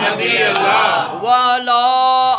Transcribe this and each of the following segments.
नबी अल्लाह वाला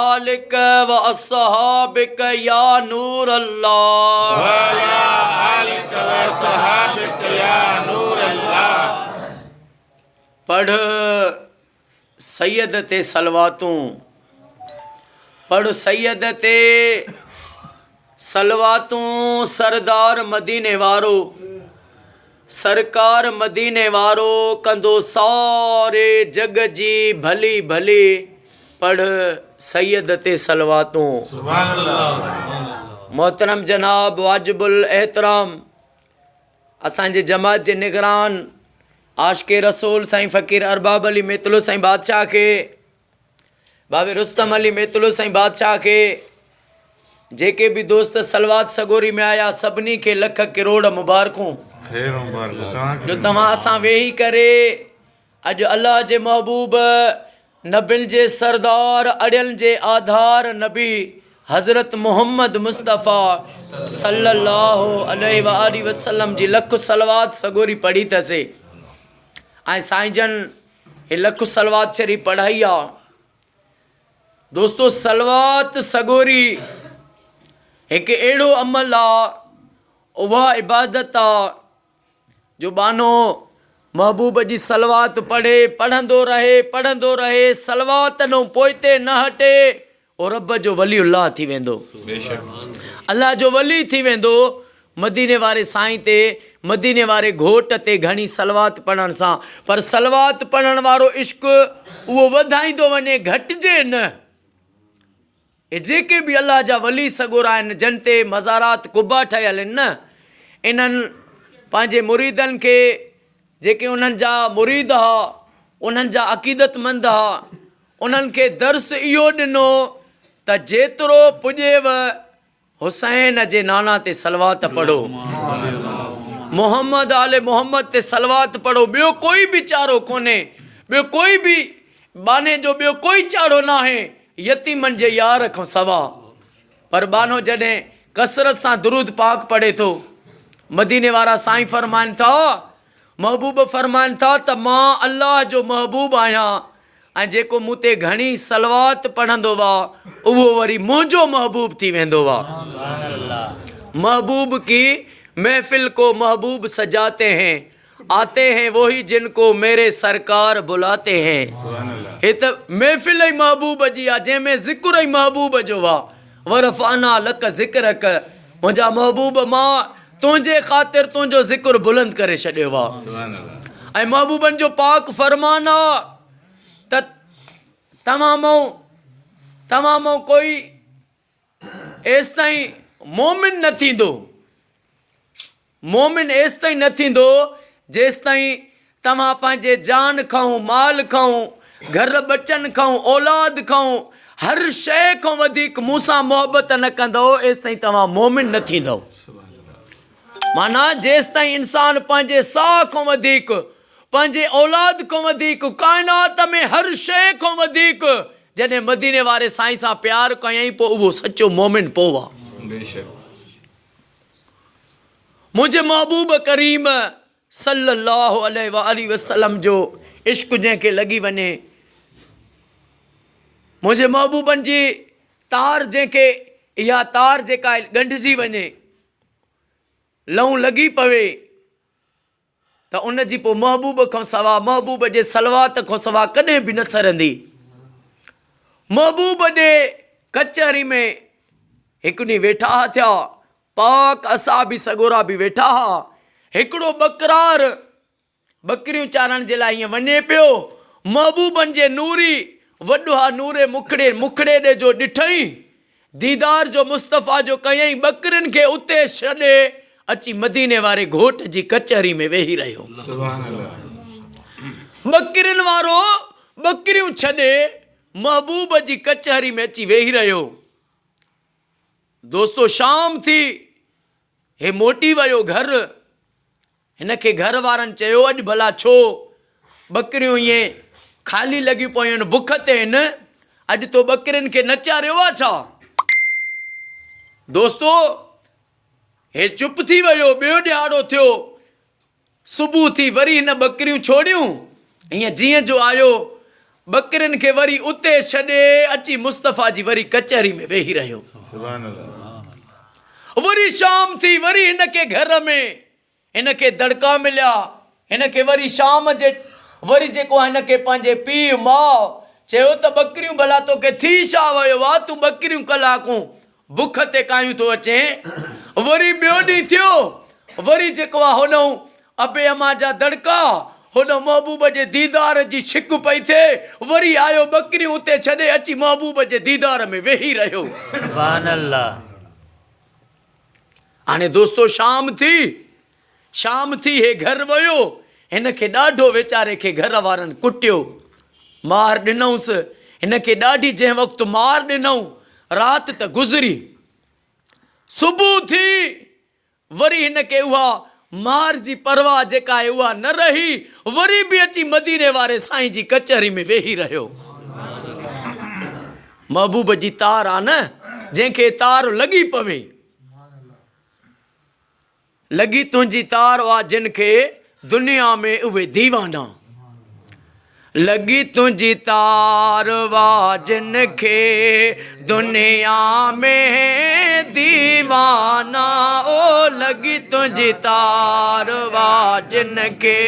आलिक व अस्हाबिक या नूर अल्लाह वाला आलिक व सहाबिक या नूर अल्लाह। पढ़ सैयद ते सलवातूं, पढ़ सैयद ते सलवातूं, सरदार मदीने वारो, सरकार मदीने वारो कंदो सारे जग जी भली भली। पढ़ सैयद ते सलवातूं। सुभान अल्लाह। मोहतरम जनाब वाजिबुल एहतराम असांजे जमात जे निगरान आशिक़े रसूल साईं फ़कीर अरबाब अली मेतलो साईं बादशाह खे, बाबे रुस्तम अली मेतलो साईं बादशाह खे, जेके भी दोस्त सलवात सगोरी में आया सभिनी खे लख करोड़ मुबारकूं। जो तव्हां असां वेही करे अॼु अल्लाह जे महबूब नबियुनि जे सरदार अड़ियलनि जे आधार नबी हज़रत मोहम्मद मुस्तफ़ा सल्लल्लाहु अलैहि वसल्लम जी लख सलवात सगोरी पढ़ी अथसीं। ऐं साईं जन हे लख सलवात शरीफ़ पढ़ाई आहे। दोस्तो सलवात सगोरी हिकु अहिड़ो अमल आहे, उहा इबादत आहे जो बानो महबूब जी सलवात पढ़े, पढ़ंदो रहे सलवात नो पोइते न हटे, और रब जो वलीउल्लाह थी वेंदो, अल्लाह जो वली थी वेंदो। मदीने वारे साईं ते, मदीने वारे घोट ते घणी सलवात पढ़ण सां। पर सलवात पढ़ण वारो इश्क उहो वधाईंदो वञे, घटिजे न। ये जेके भी अल्लाह जा वली सगोरा आहिनि, जन ते मज़ारात कुबा ठहियल आहिनि न, इन्हनि पंहिंजे मुरीदनि खे, जेके उन्हनि जा मुरीद हुआ, उन्हनि जा अक़ीदतमंद हुआ, उन्हनि खे दर्स इहो ॾिनो त जेतिरो पुॼेव हुसैन जे नाना ते सलवात पढ़ो, मोहम्मद आले मोहम्मद ते सलवात पढ़ो। ॿियो कोई बि चारो कोन्हे, ॿियो कोई बि बाने जो ॿियो कोई चारो न आहे यतीमनि जे यार खां सवा। पर बानो जॾहिं कसरत सां दुरूद पाक पढ़े थो, मदीने वारा साईं फरमाइनि था, महबूब फरमाइनि था त मां अल्लाह जो महबूब आहियां, ऐं जेको मूं ते घणी सलवात पढ़ंदो वा उहो वरी मुंहिंजो महबूब थी वेंदो वा। महबूब की महफिल को महबूब सजाते हैं, आते हैं वही जिनको मेरे सरकार बुलाते हैं। हे त महफिल ई महबूब जी आहे, जंहिंमें ज़िक्र ई महबूब जो आहे। वरफ़ाना लक ज़िक्रक, मुंहिंजा महबूब मां तुंहिंजे ख़ातिर तुंहिंजो ज़िक्र बुलंद करे छॾियो आहे। ऐं महबूबनि जो पाक फ़रमान आहे त तमामो कोई एसि ताईं मोमिन न थींदो, मोमिन एसि ताईं न थींदो जेसि ताईं तव्हां पंहिंजे जान खां, माल खां, घर बचनि खां, औलाद खां, हर शइ खां वधीक मूंसां मोहबत न कंदो, एसि ताईं तव्हां मोमिन न थींदो। माना जेसि ताईं इंसान पंहिंजे साह खां वधीक, पंहिंजे औलाद खां वधीक, काइनात में हर शइ खां वधीक जॾहिं मदीने वारे साईं सां प्यार कयईं, पोइ उहो सचो मोमिन पोइ आहे। मुंहिंजे महबूब करीम सल्लल्लाहु अलैहि वसल्लम जो इश्क जंहिंखे लॻी वञे, मुंहिंजे महबूबनि जी तार जंहिंखे, इहा तार जेका ॻंढिजी वञे, लहू लॻी पवे, त उन जी पोइ महबूब खां सवा, महबूब जे सलवात खां सवा कॾहिं बि न सरंदी। महबूब जे कचहरी में हिकु ॾींहुं वेठा थिया, पाक असां बि सगोरा बि वेठा हुआ। हिकिड़ो बकरार बकरियूं चारण जे लाइ हीअं वञे पियो, महबूबनि जे नूरी वॾो आहे नूरे मुखड़े ॾे जो ॾिठई, दीदार जो मुस्तफ़ा जो कयईं, बकरियुनि खे उते छॾे अची मदीने वारे घोट जी कचहरी में वेही रहियो। बकरियुनि वारो बकरियूं छॾे महबूब जी कचहरी में अची वेही रहियो। दोस्तो शाम थी, हे मोटी वियो घर। हिनखे घर वारनि चयो, अॼु भला छो बकरियूं ईअं ख़ाली लॻियूं पियूं आहिनि, बुख ते आहिनि, अॼु तो बकरियुनि खे नचारियो आहे छा? दोस्तो हे चुप थी वियो। ॿियो ॾियारो थियो, सुबुह थी, वरी हिन बकरियूं छोड़ियूं, हीअं जीअं जो आयो बकरिन खे वरी उते छॾे अची मुस्तफ़ा जी वरी कचहरी में वेही रहियो। सुभान अल्लाह। वरी शाम थी, वरी हिन खे घर में हिन खे दड़का मिलिया। हिन खे वरी शाम जे वरी जेको हिन खे पंहिंजे पीउ माउ चयो त बकरियूं भला तोखे थी छा वियो आहे, तूं बकरियूं कलाकूं बुख ते कायूं थो अचे। वरी ॿियो ॾींहुं थियो, वरी जेको आहे हुन अबे अमा जा दड़का, हुन महबूब जे दीदार जी छिक पई थिए। वरी आयो बकरियूं उते छॾे अची महबूब जे दीदार में वेही रहियो। सुभान अल्लाह। हाणे दोस्तो शाम थी हे घर वियो। हिन खे ॾाढो वीचारे खे घर वारनि कुटियो, मार ॾिनऊंसि। हिन खे ॾाढी जंहिं वक़्तु मार ॾिनऊं, राति त गुज़री, सुबुह थी, वरी हिन खे उहा मार जी परवाह जेका आहे उहा न रही। वरी बि अची मदीने वारे साईं जी कचहरी में वेही रहियो। महबूब जी तार आहे न, जंहिंखे तार लॻी पवे, लॻी तुंहिंजी तार आहे जिन खे दुनिया में उहे दीवाना। लॻी तुंहिंजी तार वाह जिन खे दुनिया में दीवाना। ओ लॻी तुंहिंजी तार वाह जिन खे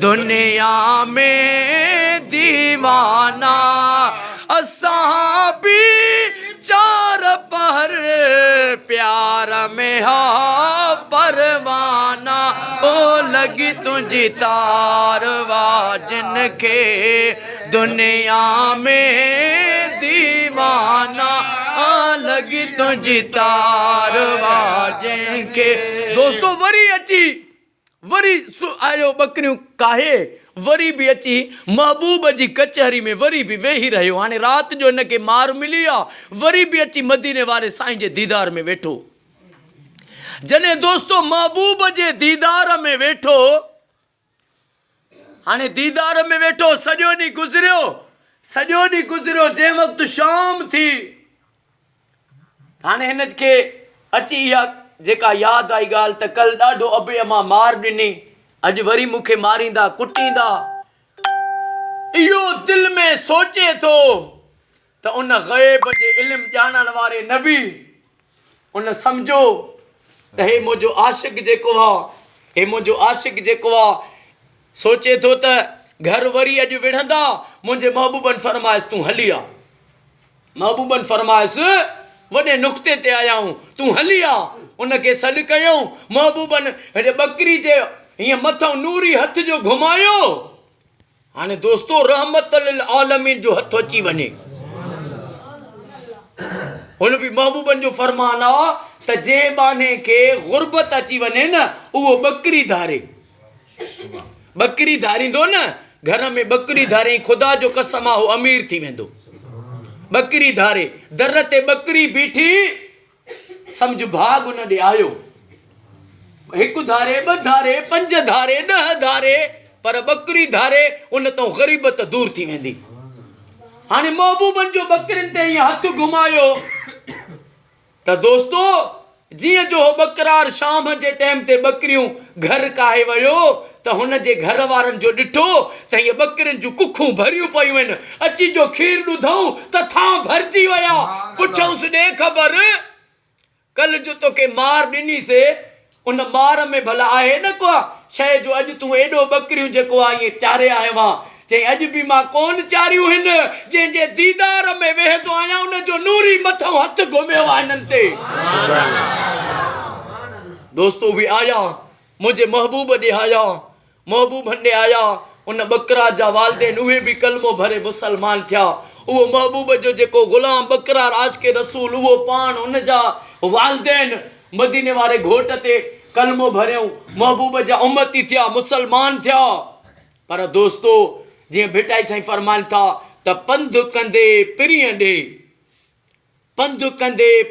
दुनिया में दीवाना। असां बि चार पहर प्यार में हा परवाना। ओ लॻी तुंहिंजी तार वाह जिन खे दुनिया में दीवाना। लॻी तुंहिंजी तार वाह जिन खे। दोस्तो वरी अची वरी आयो बकरियूं काहे, वरी बि अची महबूब जी कचहरी में वरी बि वेही रहियो। हाणे राति जो हिन खे मार मिली आहे, वरी बि अची मदीने वारे साईं जे दीदार में वेठो। जॾहिं दोस्तो महबूब जे दीदार में वेठो, हाणे दीदार में वेठो, सॼो ॾींहुं गुज़रियो, जंहिं वक़्तु शाम थी। हाणे हिन खे अची इहा जेका यादि आई ॻाल्हि त कल ॾाढो अबे अमा मार ॾिनी, अॼु वरी मूंखे मारींदा कुटींदा। इहो दिलि में सोचे थो त उन ग़ैब जे इल्म ॼाणण वारे नबी उन सम्झो त हे मुंहिंजो आशिक़ जेको आहे, सोचे थो त घर वरी अॼु विढ़ंदा। मुंहिंजे महबूबनि फरमाइस तूं हली आ। महबूबनि फरमाइस वॾे नुक़्ते ते आया आहियूं, तूं हली आ। उनखे सॾु कयूं। महबूबनि हेॾे बकरी जे हीअं मथां नूरी हथ जो घुमायो। हाणे दोस्तो रहमत लिल आलमीन जो हथ अची वञे। हुन बि महबूबनि जो फरमान आहे त जंहिं बाने खे गुरबत अची वञे न, उहो बकरी धारे। बकरी धारींदो न, घर में बकरी धारे, ख़ुदा जो कसम आहे, उहो अमीर थी वेंदो। बकरी धारे, दर ते बकरी बीठी, सम्झ भाग उन ॾे आयो। हिकु धारे, ॿ धारे, 5 धारे, 10 धारे, पर बकरी धारे, उन तो ग़रीबत दूर थी वेंदी। हाणे महबूबनि जो बकरियुनि ते हीअं हथ घुमायो त दोस्तो जीअं जो बकरार शाम जे टाइम ते बकरियूं घर काहे वियो त हुन जे घर वारनि जो ॾिठो त हीअ बकरियुनि जूं कुखूं भरियूं पयूं आहिनि। अची जो खीर ॾुधऊं त थां भरिजी विया। पुछऊंसि ॾे ख़बर, कल जो तोखे मार ॾिनीसीं, उन मार में भला आहे न को शइ जो अॼु तूं एॾो बकरियूं जेको आहे ईअं चारे आयो आहे। चई अॼु बि मां कोन चारियूं आहिनि, जंहिंजे दीदार में वेहंदो आहियां उन जो नूरी मथां हथ घुमियो आहे हिननि ते। दोस्तो उहे आया, मुंहिंजे महबूब ॾे आया, महबूबनि ॾे आया। उन बकरा जा वालदेन उहे बि कलमो भरे मुसलमान थिया। उहो महबूब जो जेको ग़ुलाम बकरार आशिक़े रसूल, उहो पाण उन जा वालदेन मदीने वारे घोट ते कलमो भरियऊं, महबूब जा उम्मती थिया, मुसलमान थिया। पर दोस्तो जीअं भिटाई साईं फरमान था त पंधु कंदे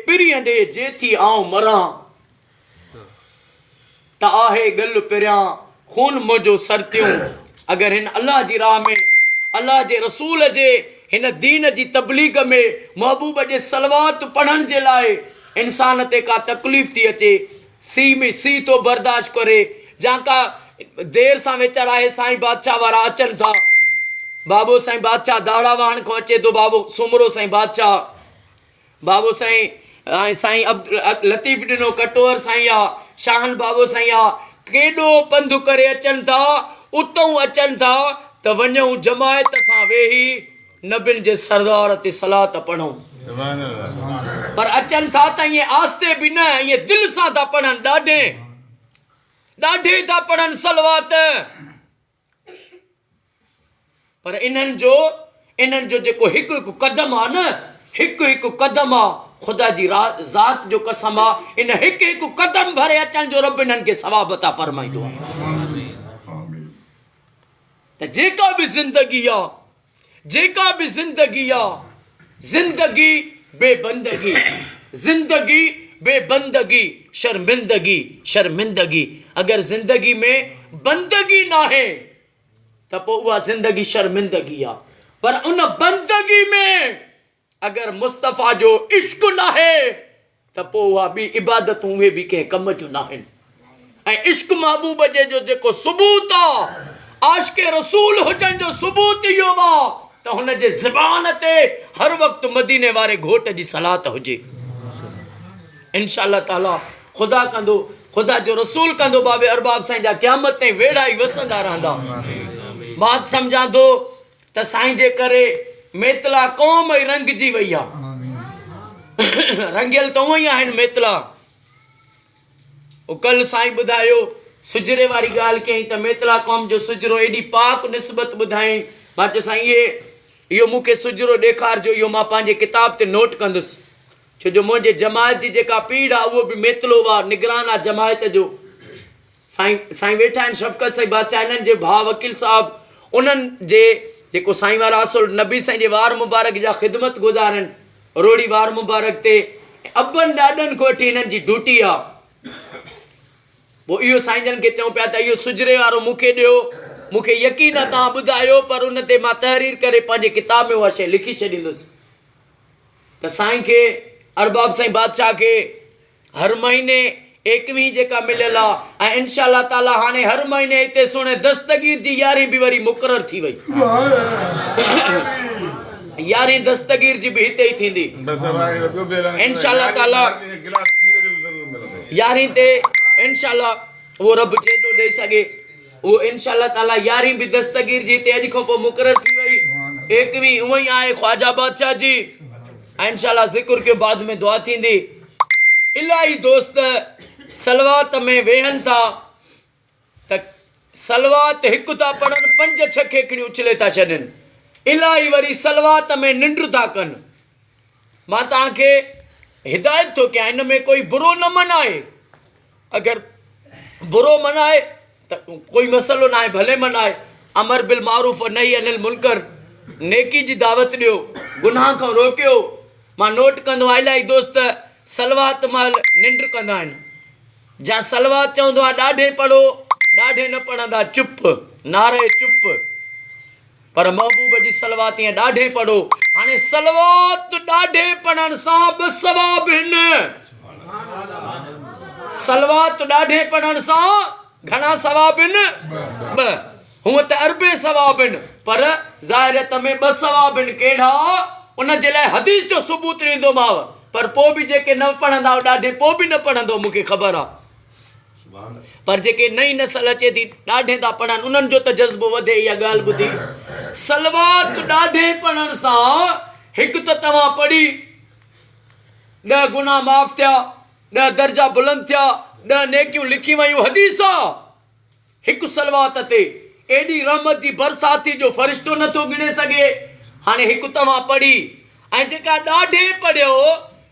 पिरीअ ॾे जेथी आऊं मरां, त आहे गल पिरियां खून मुंहिंजो सरतियूं। अगरि हिन अल्लाह जी राह में, अल्लाह जे रसूल जे हिन दीन जी तबलीग में, महबूब जे सलवात पढ़ण जे लाइ इंसान ते का तकलीफ़ थी अचे, सी तो बर्दाश्त करे, जा का देर सां वीचारा आहे साईं बादशाह वारा अचनि था, बाबो साईं बादशाह दाड़ा वाहन को अचे तो बाबो सुमरो साईं बादशाह बाबो साईं साईं लतीफ़ ॾिनो कटोर साईं आ शाहन बाबो साईं आ केॾो पंधु करे अचनि था उतों अचनि था त वञूं जमायत सां वेही नबियुनि जे सरदार ते सलात पढ़ूं पर अचनि था त ईअं आस्ते बि न ईअं दिलि सां था पढ़नि ॾाढे था पढ़नि सलवात पर इन्हनि जो जेको हिकु हिकु क़दम आहे न हिकु हिकु क़दम आहे ख़ुदा जी ज़ात जो कसम आहे इन हिकु हिकु क़दम भरे अचण जो रब इन्हनि खे सवाब अता फरमाईंदो आहे त जेका बि ज़िंदगी आहे ज़िंदगी बेबंदगी शर्मिंदगी अगर ज़िंदगी में बंदगी ना है त पोइ उहा ज़िंदगी शर्मिंदगी आहे पर उन बंदगी में अगर मुस्तफ़ा जो इश्क ना है त पोइ उहा बि इबादतूं उहे बि कंहिं कम जो न आहिनि ऐं इश्क महबूब जे जो जेको सबूत आहे आशिक़े रसूल हुजण जो सबूत इहो आहे त हुन जे ज़बान ते हर वक़्तु मदीने वारे घोट जी सलात हुजे इंशाअल्लाह ताला ख़ुदा कंदो ख़ुदा जो रसूल कंदो बाबे अरबाब साईं जा क़यामत ताईं वेड़ा ई वसंदा रहंदा मां सम्झां थो त साईं जे करे मेतला क़ौम ई रंगजी वई आहे रंगियल त उहो ई आहिनि मेतला कल साईं ॿुधायो सुजरे वारी ॻाल्हि कयईं त मेतला क़ौम जो सुजरो एॾी पाक निस्बत ॿुधाई मां चयो साईं इहो मूंखे सुजरो ॾेखारिजो इहो मां पंहिंजे किताब ते नोट कंदुसि छो जो मुंहिंजे जमायत जी जेका पीढ़ आहे उहो बि मेतलो आहे निगरान आहे जमायत जो साईं वेठा आहिनि शफ़क़त साईं बादशाह इन्हनि जे भाउ वकील साहब उन्हनि जे जेको साईं वारा असुल नबी साईं जे वार मुबारक जा ख़िदमत गुज़ारनि रोड़ी वार मुबारक ते अबनि ॾाॾनि खां वठी हिननि जी ड्यूटी आहे पोइ इहो साईं जन खे चऊं पिया त इहो सुजरे वारो मूंखे ॾियो मूंखे यकीन आहे तव्हां ॿुधायो पर उन ते मां तहरीर करे पंहिंजे किताब में उहा शइ लिखी छॾींदुसि त साईं खे अरबाब साईं बादशाह खे हर महीने 21 जेका मिलियल आहे ऐं इंशाअल्लाह ताला हाणे हर महीने हिते सुणे दस्तगीर जी 11 बि वरी मुक़ररु थी वई 11 दस्तगीर जी बि हिते ई थींदी इंशाअल्लाह ताला 11 ते इंशाअल्लाह उहो रब जेॾो ॾेई सघे उहो इंशाअल्लाह ताला 11 बि दस्तगीर जी हिते अॼु खां पोइ मुक़ररु थी वई 21 उहो ई आहे ख्वाजा बादशाह जी ऐं इंशाअल्लाह ज़िक्र के बाद में दुआ थींदी इलाही दोस्त सलवात में वेहनि था त सलवात हिकु था पढ़नि 5-6 खेखड़ियूं उछले था छॾनि इलाही वरी सलवात में निंड था कनि मां तव्हांखे हिदायत थो कयां हिन में कोई बुरो न मनाए अगरि बुरो मनाए त कोई मसइलो न आहे भले मनाए अमर बिल मारूफ़ नही अनिल मुनकर नेकी जी दावत ॾियो गुनाह खां रोकियो मां नोट कंदो आहियां इलाही दोस्त सलवात महिल निंड कंदा आहिनि जा सलवात चवंदो आहे ॾाढे पढ़ो ॾाढे न पढ़ंदा चुप नारे चुप पर महबूब जी सलवात ईअं ॾाढे पढ़ो हाणे सलवात ॾाढे पढ़ण सां 2 सवाब आहिनि सलवात ॾाढे पढ़ण सां घणा सवाब आहिनि 2 हूअं त अरबे सवाब आहिनि पर ज़ाहिरत में 2 सवाब आहिनि कहिड़ा उन जे लाइ हदीस जो सबूत ॾींदोमांव पर पोइ बि जेके न पढ़ंदा ॾाढे पोइ बि न पढ़ंदो मूंखे ख़बर आहे पर जेके नई नस्ल अचे थी ॾाढे था पढ़नि उन्हनि जो त जज़्बो वधे इहा ॻाल्हि ॿुधी सलवात ॾाढे पढ़ण सां हिकु त तव्हां पढ़ी 10 गुनाह माफ़ थिया 10 दर्जा बुलंद थिया 10 नेकियूं लिखी वयूं हदीस आहे हिकु सलवात ते एॾी रहमत जी बरसाती जो फ़रिश्तो नथो गिणे सघे हाणे हिकु तव्हां पढ़ी ऐं जेका ॾाढे पढ़ियो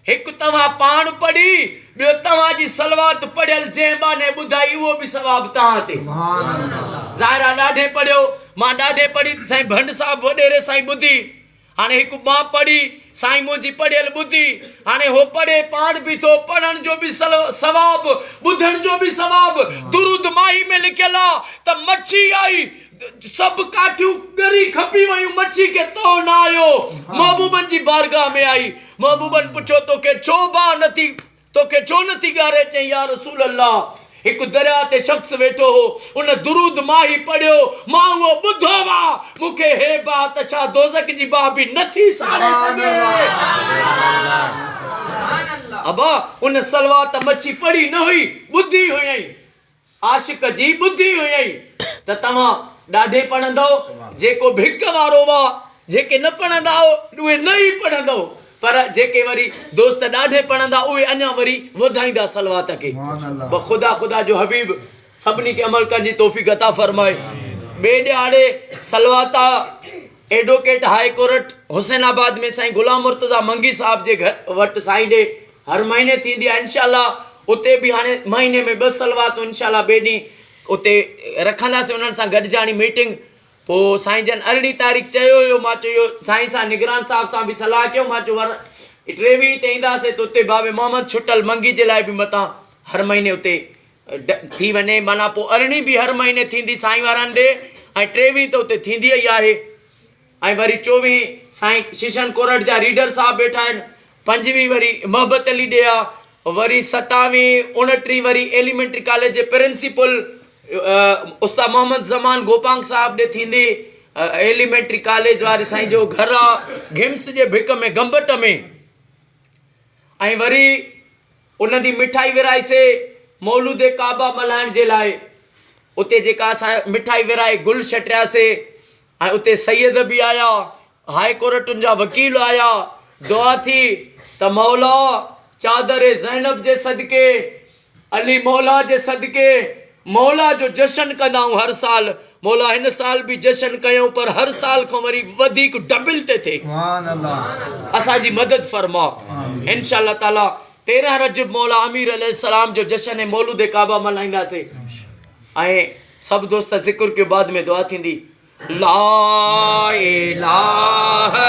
हिकु तव्हां पाण पढ़ी ॿियो तव्हांजी सलवात पढ़ियल जंहिं बाने ॿुधाई उहो बि सवाबु तव्हां ते ज़ाहिर आहे ॾाढे पढ़ियो मां ॾाढे पढ़ी साईं भंड साहिबु वॾेरे साईं ॿुधी हाणे हिकु मां पढ़ी साईं मुंहिंजी पढ़ियल ॿुधी हाणे हो पढ़े पाण बि थो पढ़ण जो बि सवाबु ॿुधण जो बि सवाबु दुरूद माही में लिखियल आहे त मच्छी आई सभु काठियूं ॻरी खपी वयूं मच्छी खे तो न आयो महबूबनि जी बारगाह में आई महबूबनि पुछो तोखे छो बाह नथी तोखे छो नथी ॻारे चई या रसूल अल्लाह हिकु दरिया ते शख़्स वेठो हो, उन दुरूद मां ई पढ़ियो, मां उहो ॿुधो वा, मूंखे हे बात छा दोज़ख जी बाह बि नथी साड़े सघे। अबा उन सलवात मच्छी पढ़ी न हुई, ॿुधी हुई, आशिक जी ॿुधी हुई। त तव्हां ॾाढे पढ़ंदव, जेको भिक वारो वा, जेके न पढ़ंदा उहे न ई पढ़ंदव, पर जेके वरी दोस्त ॾाढे पढ़ंदा उहे अञा वरी वधाईंदा सलवात खे। ख़ुदा जो हबीब सभिनी खे अमल करण जी तौफ़ीक़ अता फरमाए। ॿिए ॾियारे सलवाता एडवोकेट हाई कोर्ट हुसैनाबाद में साईं गुलाम मुर्तज़ा मंगी साहब जे घर वटि साईं ॾे हर महीने थींदी आहे इंशाअल्लाह। उते बि हाणे महीने में 2 सलवातूं इंशाअल्लाह ॿिए ॾींहुं उते रखंदासीं, उन्हनि सां गॾिजाणी मीटिंग। पोइ साईं जन 18 तारीख़ चयो हुयो, मां चयो साईं सां निगरान साहब सां बि सलाह कयो, मां चयो 23 ते ईंदासीं त उते बाबे मोहम्मद छुटल मंगी जे लाइ बि मतां हर महीने उते थी वञे, माना पोइ 18 बि हर महीने थींदी साईं वारनि ॾे, ऐं 23 त उते थींदी ई आहे। ऐं वरी 24 साईं शिशन कोरट जा रीडर साहब वेठा आहिनि, 25 वरी मोहब्बत अली ॾे आहे, वरी 27 29 वरी एलिमेंट्री कॉलेज जे प्रिंसिपल उस्ताद मोहम्मद ज़मान गोपांग साहब ॾे थींदी, एलिमेंट्री कॉलेज वारे साईं जो घर आहे घिम्स जे भिक में गंबट में। ऐं वरी उन ॾींहुं मिठाई विराईसे मौलूद काबा मल्हाइण जे लाइ, उते जेका असां मिठाई विराए गुल छटियासीं, ऐं उते सैयद बि आया, हाई कोर्टुनि जा वकील आया, दुआ थी त मौला चादर ज़ैनब जे सदके, अली मौला जे सदके मौला जो जश्न कंदाऊं हर साल। मौला हिन साल बि जश्न कयूं, पर हर साल खां वरी वधीक डबल ते थिए, असांजी मदद फरमा इंशाअल्लाह ताला। 13 रजब मौला अमीर अलैहिस्सलाम जो जश्न ऐं मौलूद काबा मल्हाईंदासीं। ऐं सभु दोस्त ज़िक्र के बाद में दुआ थींदी, ला इलाहा